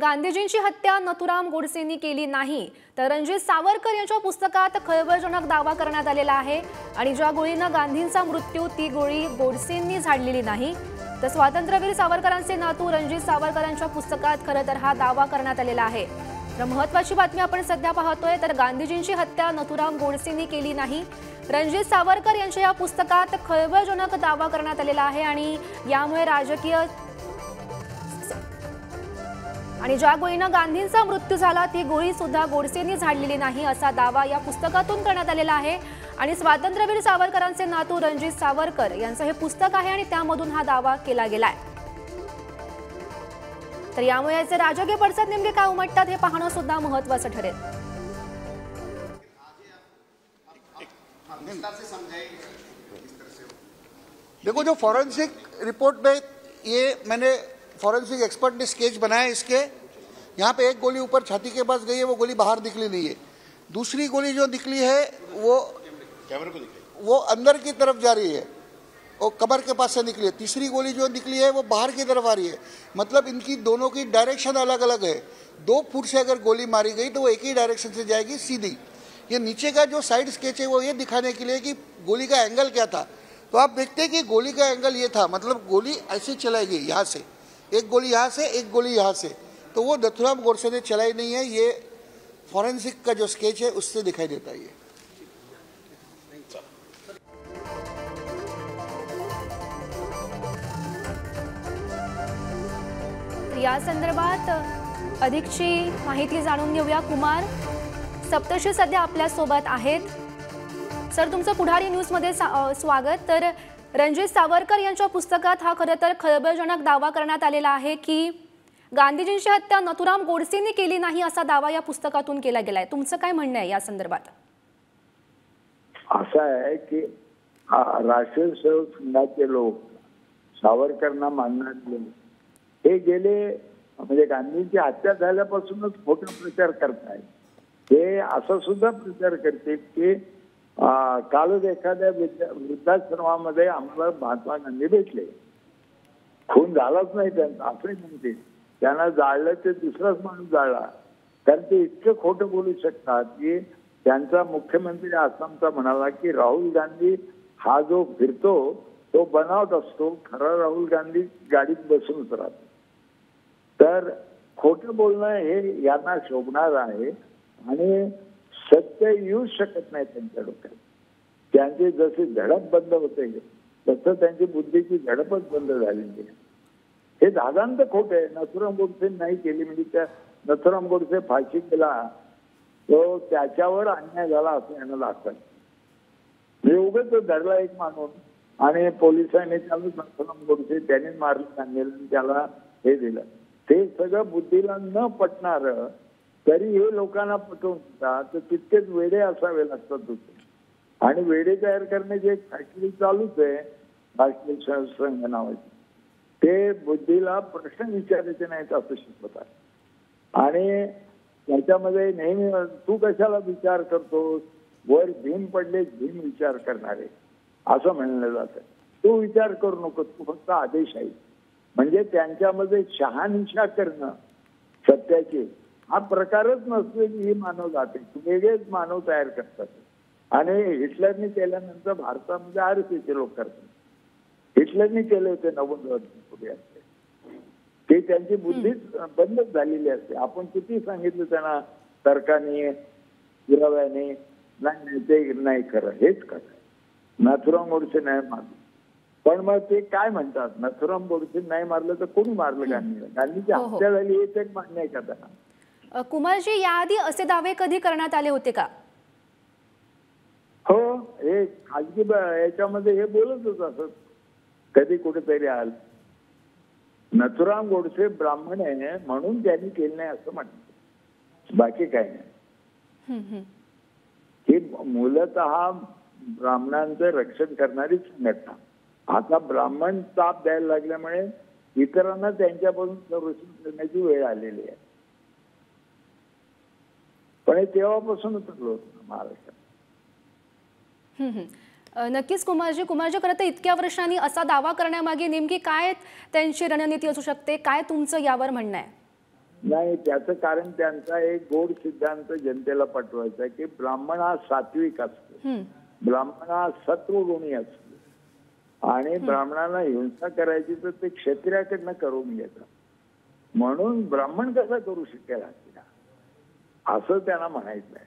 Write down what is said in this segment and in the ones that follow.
गांधीजींची हत्या नथुराम गोडसेंनी केली नाही तर रणजित सावरकर यांच्या पुस्तकात खळबळजनक दावा करण्यात आलेला आहे आणि ज्या गोळीनं गांधींचा मृत्यू ती गोळी गोडसेंनी झाडलेली नाही तर स्वातंत्र्यवीर सावरकरांचे नातू रणजित सावरकर यांच्या पुस्तकात खरं तर हा दावा करण्यात आलेला आहे। तर महत्त्वाची बातमी आपण सध्या पाहतोय तर गांधीजींची हत्या नथुराम गोडसेंनी केली नाही रणजित सावरकर यांच्या या पुस्तकात खळबळजनक दावा करण्यात आलेला आहे आणि यामुळे राजकीय आणि ज्या गोळीनं गांधींचा मृत्यू झाला ती गोळी सुद्धा गोडसेंनी झाडलेली नाही असा दावा या पुस्तकातून करण्यात आलेला आहे आणि स्वातंत्र्यवीर सावरकरांचे नातू रणजित सावरकर यांचं हे पुस्तक आहे आणि त्यामधून हा दावा केला गेलाय। तर यामुळे याचे राजकीय पडसाद नेमके काय उमटतात हे पाहणं सुद्धा महत्त्वाचं ठरेल। देखो जो फॉरेंसिक रिपोर्ट में ये मैंने फॉरेंसिक एक्सपर्ट ने स्केच बनाया इसके, यहाँ पे एक गोली ऊपर छाती के पास गई है, वो गोली बाहर निकली नहीं है। दूसरी गोली जो निकली है वो अंदर की तरफ जा रही है और कमर के पास से निकली है। तीसरी गोली जो निकली है वो बाहर की तरफ आ रही है, मतलब इनकी दोनों की डायरेक्शन अलग अलग है। 2 फुट से अगर गोली मारी गई तो वो एक ही डायरेक्शन से जाएगी सीधी। ये नीचे का जो साइड स्केच है वो ये दिखाने के लिए कि गोली का एंगल क्या था। तो आप देखते हैं कि गोली का एंगल ये था, मतलब गोली ऐसे चलाएगी यहाँ से, एक गोली यहाँ से एक गोली यहाँ से, तो वो नथुराम गोडसे ने चलाई नहीं है। ये फॉरेंसिक का जो स्केच है उससे दिखाई देता है। या संदर्भात अधिकची माहिती जाणून घेऊया। कुमार सप्तर्षी सध्या आपल्या सोबत आहेत। सर, तुमचं पुढारी न्यूज मध्ये स्वागत। तर रणजित सावरकर यांच्या पुस्तकात हा खरं तर खळबळजनक दावा करण्यात आलेला आहे की गांधीजींची हत्या नथुराम गोडसेंनी केली नाही असा दावा या पुस्तकातून केला गेलाय। तुमचं काय म्हणणं आहे या संदर्भात? असं आहे की राष्ट्रीय सेवक संघाचे लोक सावरकरांना मानणारे हे गेले म्हणजे गांधींची हत्या झाल्यापासूनच खोटा प्रचार करतायत। हे असं सुद्धा प्रचार करते की कालच एखाद्या वृद्धाश्रमामध्ये आम्हाला महात्मा गांधी भेटले, खून झालाच नाही त्यांचा असंही म्हणते, त्यांना जाळलं ते दुसराच माणूस जाळला, कारण ते इतकं खोटं बोलू शकतात की त्यांचा मुख्यमंत्री आसामचा म्हणाला की राहुल गांधी हा जो फिरतो तो बनावट असतो, खरा राहुल गांधी गाडीत बसूनच राहतो। तर खोटं बोलणं हे यांना शोभणार आहे आणि सत्य येऊ शकत नाही त्यांच्या डोक्यात। त्यांची जशी झडप बंद होते तसं त्यांची बुद्धीची झडपच बंद झालेली आहे। हे दादांत खोट आहे। नथुराम गोडसे नाही केली म्हणजे त्या नथुराम गोडसे फाशी केला तो त्याच्यावर अन्याय झाला असं यांना दाखवायचं। हे उगाच धरला एक माणूस आणि पोलिसांनी त्याला नथुराम गोडसे त्यांनी मारलं सांगितलं त्याला हे दिलं, ते सगळं बुद्धीला न पटणार तरी हे लोकांना पटवून देतात। तर तितकेच वेडे असावे लागतात होते आणि वेडे तयार करण्याची एक फॅक्टरी चालूच आहे राष्ट्रीय सेवक संघ नावाची। ते बुद्धीला प्रश्न विचारायचे नाहीत असं शिकवतात आणि त्याच्यामध्ये नेहमी तू कशाला विचार करतोस, वर भीम पडले भीम विचार करणारे असं म्हणलं जातं। तू विचार करू नको, तू फक्त आदेश आहे। म्हणजे त्यांच्यामध्ये शहानिशा करणं सत्याची हा प्रकारच नसतो की ही मानव जाते, वेगळेच मानव तयार करतात आणि हिटलरनी केल्यानंतर भारतामध्ये RSSचे लोक करतात। हिटलरनी केले होते 90 वर्षांपूर्वी असते, ते त्यांची बुद्धीच बंदच झालेली असते। आपण किती सांगितलं त्यांना तर्काने पुराव्याने, नाही ते नाही खरं, हेच खरं। नथुराम गोडसे नाही मारलं, पण मग ते काय म्हणतात नथुराम गोडसे नाही मारलं तर कोणी मारलं गांधीला? गांधीची हत्या झाली हे तर मान्य आहे का त्यांना? कुमारजी, याआधी असे दावे कधी करण्यात आले होते का? हो, हे खाजगी याच्यामध्ये हे बोलतच असत कधी कुठेतरी आल। नथुराम गोडसे ब्राह्मण आहे म्हणून त्यांनी केलं नाही असं म्हणतात, बाकी काय नाही। ही मूलतः ब्राह्मणांचं रक्षण करणारी संघटना आता ब्राह्मण ताप द्यायला लागल्यामुळे इतरांना त्यांच्यापासून संरक्षण करण्याची वेळ आलेली आहे। पण हे तेव्हापासूनच चालू होतं महाराष्ट्रात। नक्कीच कुमारजी, खरं तर इतक्या वर्षांनी असा दावा करण्यामागे नेमकी काय त्यांची रणनीती असू शकते, काय तुमचं यावर म्हणणं आहे? नाही, त्याचं कारण त्यांचा एक गोड सिद्धांत जनतेला पटवायचा आहे की ब्राह्मण हा सात्विक असतो, ब्राह्मण हा सत्वगुणी असतो आणि ब्राह्मणाला हिंसा करायची तर ते क्षत्रियाकडनं करून घेतात, म्हणून ब्राह्मण कसा करू शकेल असं त्यांना म्हणायचं आहे.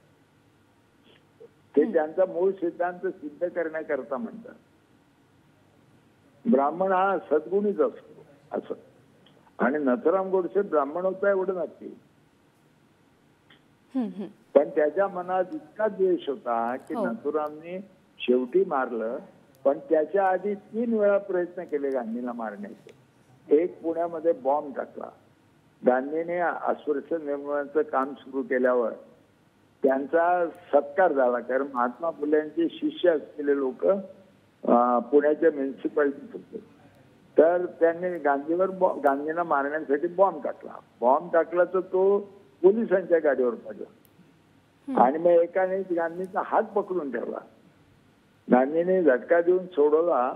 ते त्यांचा मूळ सिद्धांत सिद्ध करण्याकरता म्हणतात. ब्राह्मण हा सद्गुणीच असतो असं. आणि नथुराम गोडसे ब्राह्मण होता एवढं नक्की, पण त्याच्या मनात इतका द्वेष होता की नथुरामने शेवटी मारलं, पण त्याच्या आधी 3 वेळा प्रयत्न केले गांधींना मारण्याचे. एक पुण्यामध्ये बॉम्ब टाकला. गांधीने अस्पृश्य निर्मूलनाचं काम सुरू केल्यावर त्यांचा सत्कार झाला, कारण महात्मा फुलेंचे शिष्य असलेले लोक पुण्याच्या म्युन्सिपालिटीत होते. तर त्यांनी गांधींना मारण्यासाठी बॉम्ब टाकला. बॉम्ब टाकला तर तो पोलिसांच्या गाडीवर पडला आणि मग एकाने गांधींचा हात पकडून ठेवला. गांधीने झटका देऊन सोडवला.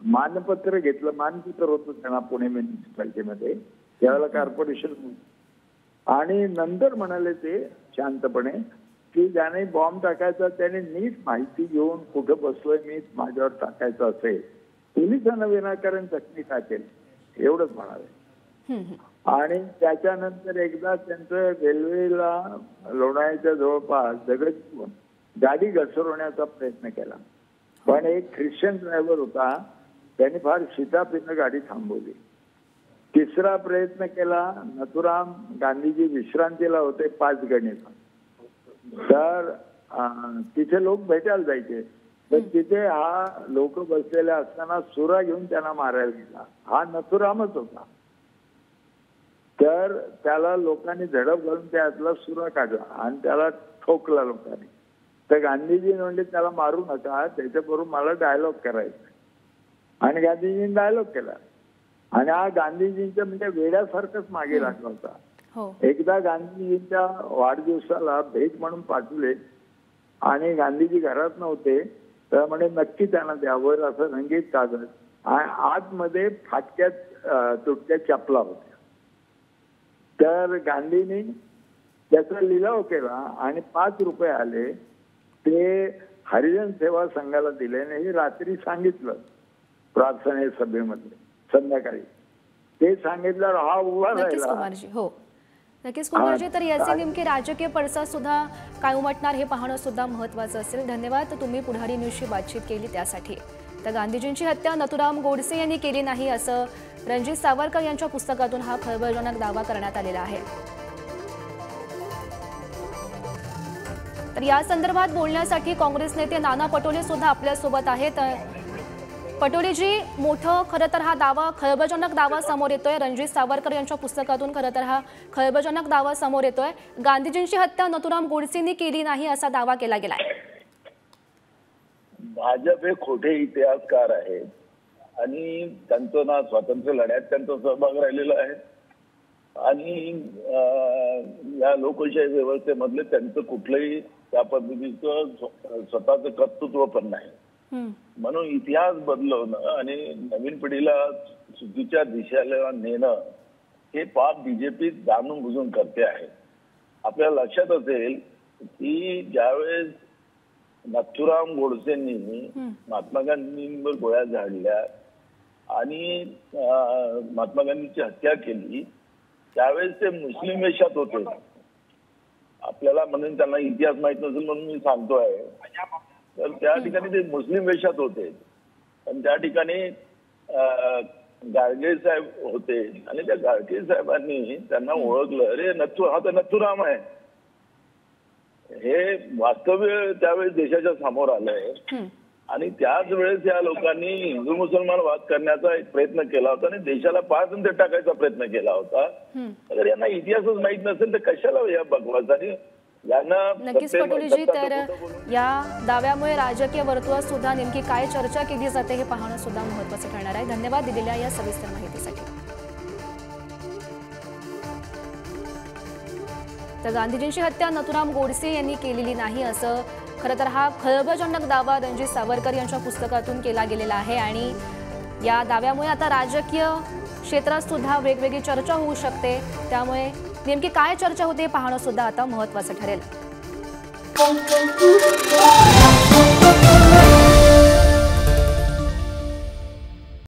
मानपत्र घेतलं, मानपत्र होतं त्यांना पुणे म्युन्सिपालिटीमध्ये त्यावेळेला कॉर्पोरेशन, आणि नंतर म्हणाले ते शांतपणे की ज्याने बॉम्ब टाकायचा त्याने नीट माहिती घेऊन कुठं बसलोय मी, माझ्यावर टाकायचं असेल, पोलिसांना विनाकारण जखमी टाकेल एवढंच म्हणाले. आणि त्याच्यानंतर एकदा त्यांचं रेल्वेला लोणावळ्याच्या जवळपास दगड गाडी घसरवण्याचा प्रयत्न केला, पण एक ख्रिश्चन ड्रायव्हर होता, त्यांनी फार शिताफीनं गाडी थांबवली. तिसरा प्रयत्न केला. नथुराम गांधीजी विश्रांतीला होते 5 गणित, तर तिथे लोक भेटायला जायचे, तर तिथे हा लोक बसलेले असताना सुरा घेऊन त्यांना मारायला गेला. हा नथुरामच होता. तर त्याला लोकांनी झडप घालून त्यातला सुरा काढला आणि त्याला ठोकला लोकांनी. तर गांधीजी म्हणले त्याला मारू नका, त्याच्याबरोबर मला डायलॉग करायचा. आणि गांधीजींनी डायलॉग केला आणि हा गांधीजींच्या म्हणजे वेड्यासारखंच मागे लागला होता. एकदा गांधीजींच्या वाढदिवसाला भेट म्हणून पाठवले आणि गांधीजी घरात नव्हते, तर म्हणे नक्की त्यांना द्यावं असं रंगीत कागद, आतमध्ये फाटक्यात तुटक्या चपला होत्या. तर गांधींनी त्याचा लिलाव केला आणि 5 रुपये आले, ते हरिजन सेवा संघाला दिले आणि हे रात्री सांगितलं प्रार्थना सभेमध्ये संध्याकाळी. ते सांगितल्यावर हा उभा राहिला. नक्कीच कुमारजी, तर याचे नेमके राजकीय पडसाद सुद्धा काय उमटणार हे पाहणं सुद्धा महत्त्वाचं असेल. धन्यवाद तुम्ही पुढारी न्यूजशी बातचीत केली त्यासाठी. तर गांधीजींची हत्या नथुराम गोडसे यांनी केली नाही असं रणजित सावरकर यांच्या पुस्तकातून हा खळबळजनक दावा करण्यात आलेला आहे. तर या संदर्भात बोलण्यासाठी काँग्रेस नेते नाना पटोले सुद्धा आपल्या सोबत आहेत. पटोलेजी, मोठं खरं तर हा दावा, खळबळजनक दावा समोर येतोय. रणजित सावरकर यांच्या पुस्तकातून खरं तर हा खळबळजनक दावा समोर येतोय. गांधीजींची हत्या नथुराम गोडसेंनी केली नाही असा दावा केला गेलाय. भाजप हे खोटे इतिहासकार आहेत आणि त्यांचं ना स्वातंत्र्य लढ्यात त्यांचा सहभाग राहिलेला आहे आणि या लोकशाही व्यवस्थेमधले त्यांचं कुठलंही त्या पद्धतीचं स्वतःचं कर्तृत्व पण नाही. म्हणून इतिहास बदलवणं आणि नवीन पिढीला चुकीच्या दिशेला नेणं हे पाप बीजेपी जाणून बुजून करते आहे. आपल्याला लक्षात असेल की ज्यावेळेस नथुराम गोडसेंनी महात्मा गांधींवर गोळ्या झाडल्या आणि महात्मा गांधींची हत्या केली, त्यावेळेस ते मुस्लिम वेशात होते. आपल्याला म्हणून त्यांना इतिहास माहित नसेल म्हणून मी सांगतोय. तर त्या ठिकाणी ते मुस्लिम वेशात होते, पण त्या ठिकाणी गाडगे साहेब होते आणि त्या गाडगे साहेबांनी त्यांना ओळखलं, अरे हा तर नथुराम आहे. हे वास्तव्य त्यावेळेस देशाच्या समोर आलंय आणि त्याच वेळेस या लोकांनी हिंदू मुसलमान वाद करण्याचा एक प्रयत्न केला होता आणि देशाला पारतंत्र्य टाकायचा प्रयत्न केला होता. तर यांना इतिहासच माहित नसेल तर कशाला या बघवायचं. आणि नक्कीच पटोलेजी, तर या दाव्यामुळे राजकीय वर्तुळात सुद्धा नेमकी काय चर्चा केली जाते हे पाहणं सुद्धा महत्त्वाचं ठरणार आहे. धन्यवाद दिलेल्या या सविस्तर माहितीसाठी. तर गांधीजींची हत्या नथुराम गोडसे यांनी केलेली नाही असं खरं तर हा खळबळजनक दावा रणजित सावरकर यांच्या पुस्तकातून केला गेलेला आहे आणि या दाव्यामुळे आता राजकीय क्षेत्रात सुद्धा वेगवेगळी चर्चा होऊ शकते. त्यामुळे नेमकी काय चर्चा होते पाहणं सुद्धा आता महत्त्वाचं ठरेल.